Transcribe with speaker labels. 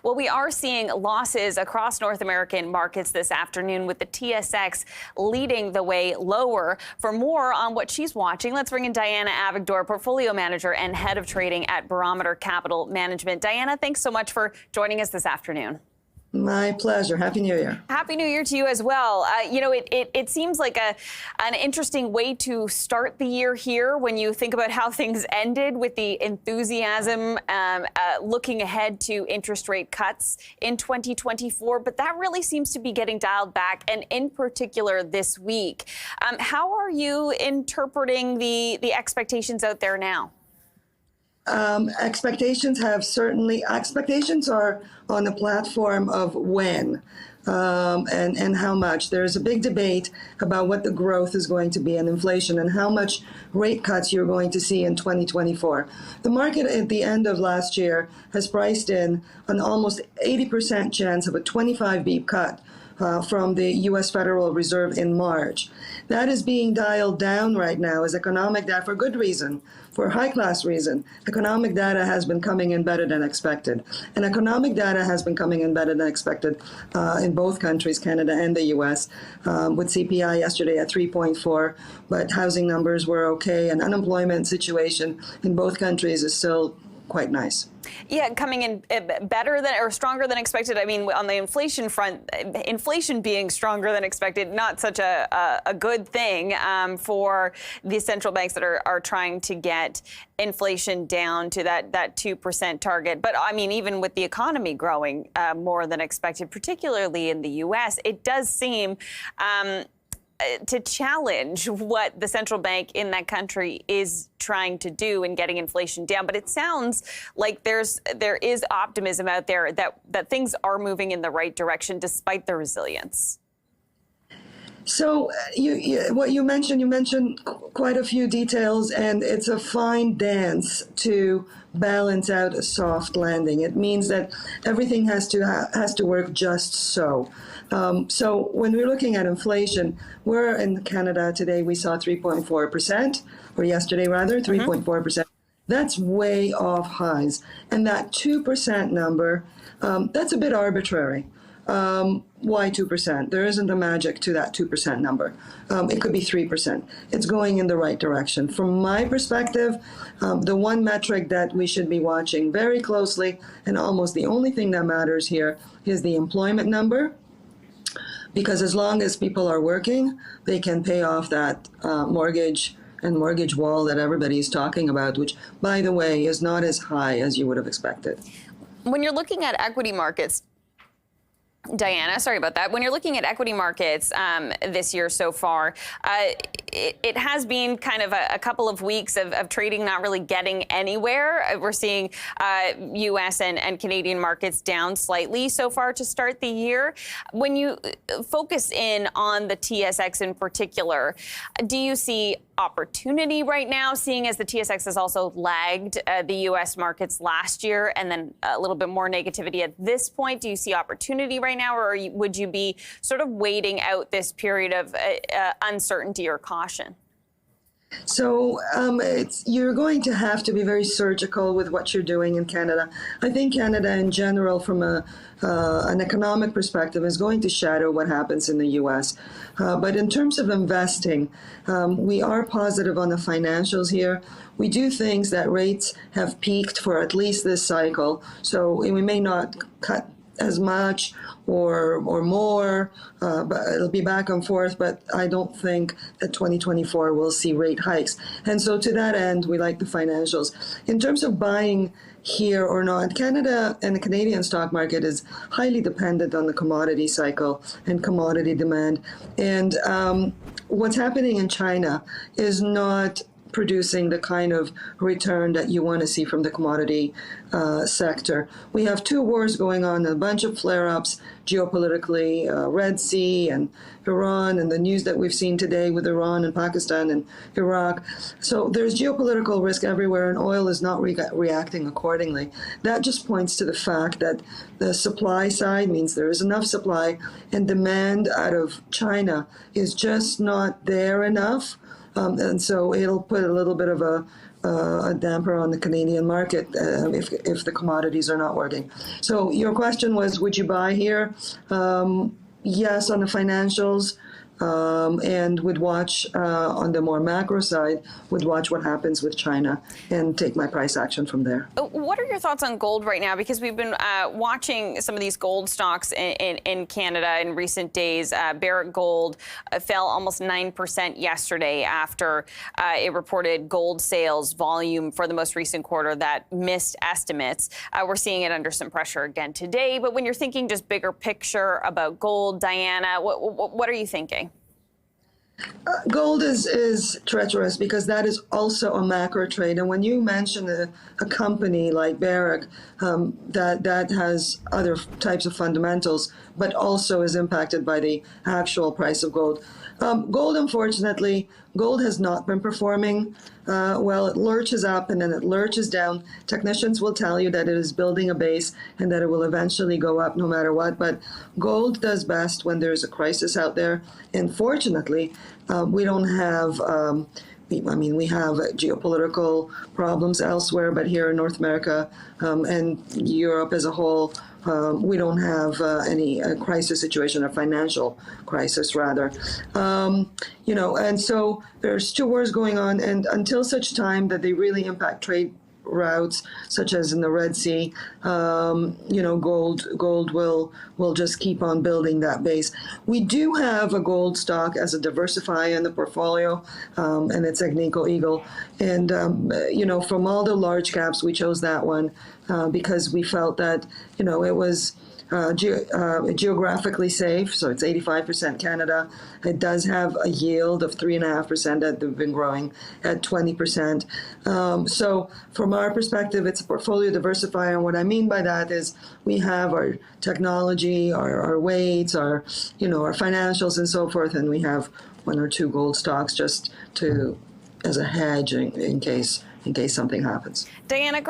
Speaker 1: Well, we are seeing losses across North American markets this afternoon, with the TSX leading the way lower. For more on what she's watching, let's bring in Diana Avigdor, portfolio manager and head of trading at Barometer Capital Management. Diana, thanks so much for joining us this afternoon.
Speaker 2: My pleasure. Happy New Year.
Speaker 1: Happy New Year to you as well. It seems like an interesting way to start the year here when you think about how things ended with the enthusiasm looking ahead to interest rate cuts in 2024. But that really seems to be getting dialed back, and in particular this week. How are you interpreting the expectations out there now?
Speaker 2: Expectations are on the platform of when and how much. There's a big debate about what the growth is going to be in inflation and how much rate cuts you're going to see in 2024. The market at the end of last year has priced in an almost 80% chance of a 25 beep cut from the U.S. Federal Reserve in March. That is being dialed down right now as economic data, for good reason, for high-class reason. Economic data has been coming in better than expected. And economic data has been coming in better than expected in both countries, Canada and the U.S., with CPI yesterday at 3.4, but housing numbers were okay, and unemployment situation in both countries is still quite nice.
Speaker 1: Yeah, coming in better than or stronger than expected. I mean, on the inflation front, inflation being stronger than expected, not such a good thing for the central banks that are trying to get inflation down to that 2% target. But I mean, even with the economy growing more than expected, particularly in the U.S., it does seem to challenge what the central bank in that country is trying to do in getting inflation down. But it sounds like there is optimism out there that things are moving in the right direction despite the resilience.
Speaker 2: So what you mentioned quite a few details, and it's a fine dance to balance out a soft landing. It means that everything has to work just so. So when we're looking at inflation, we're in Canada today, we saw 3.4%, or yesterday rather, 3.4%. That's way off highs. And that 2% number, that's a bit arbitrary. Why 2%? There isn't a magic to that 2% number. It could be 3%. It's going in the right direction. From my perspective, the one metric that we should be watching very closely, and almost the only thing that matters here, is the employment number. Because as long as people are working, they can pay off that mortgage and mortgage wall that everybody's talking about, which, by the way, is not as high as you would have expected.
Speaker 1: When you're looking at equity markets, Diana, sorry about that. When you're looking at equity markets this year so far, it has been kind of a couple of weeks of trading not really getting anywhere. We're seeing U.S. and Canadian markets down slightly so far to start the year. When you focus in on the TSX in particular, do you see opportunity right now, seeing as the TSX has also lagged the U.S. markets last year, and then a little bit more negativity at this point? Do you see opportunity right now, or would you be sort of waiting out this period of uncertainty or caution?
Speaker 2: So you're going to have to be very surgical with what you're doing in Canada. I think Canada in general, from an economic perspective, is going to shadow what happens in the U.S. But in terms of investing, we are positive on the financials here. We do think that rates have peaked for at least this cycle, so we may not cut as much or more, but it'll be back and forth, but I don't think that 2024 will see rate hikes. And so to that end, we like the financials. In terms of buying here or not, Canada and the Canadian stock market is highly dependent on the commodity cycle and commodity demand. And what's happening in China is not producing the kind of return that you want to see from the commodity sector. We have two wars going on, a bunch of flare-ups geopolitically, Red Sea and Iran, and the news that we've seen today with Iran and Pakistan and Iraq. So there's geopolitical risk everywhere, and oil is not reacting accordingly. That just points to the fact that the supply side means there is enough supply, and demand out of China is just not there enough. And so it'll put a little bit of a a damper on the Canadian market if the commodities are not working. So your question was, would you buy here? Yes, on the financials, and would watch on the more macro side, would watch what happens with China and take my price action from there.
Speaker 1: What are your thoughts on gold right now? Because we've been watching some of these gold stocks in Canada in recent days. Barrick Gold fell almost 9% yesterday after it reported gold sales volume for the most recent quarter that missed estimates. We're seeing it under some pressure again today. But when you're thinking just bigger picture about gold, Diana, what are you thinking?
Speaker 2: Gold is treacherous because that is also a macro trade. And when you mention a company like Barrick that has other types of fundamentals, but also is impacted by the actual price of gold. Gold, unfortunately, gold has not been performing well. It lurches up and then it lurches down. Technicians will tell you that it is building a base and that it will eventually go up no matter what. But gold does best when there's a crisis out there. And fortunately, we don't have we have geopolitical problems elsewhere, but here in North America and Europe as a whole, we don't have any crisis situation, a financial crisis rather. And so there's two wars going on, and until such time that they really impact trade routes, such as in the Red Sea, gold will just keep on building that base. We do have a gold stock as a diversifier in the portfolio, and it's Agnico Eagle. And from all the large caps, we chose that one because we felt that it was geographically safe, so it's 85% Canada. It does have a yield of 3.5% that they've been growing at 20%. So from our perspective, it's a portfolio diversifier. And what I mean by that is we have our technology, our weights, our financials and so forth, and we have one or two gold stocks just as a hedge in case something happens.
Speaker 1: Diana.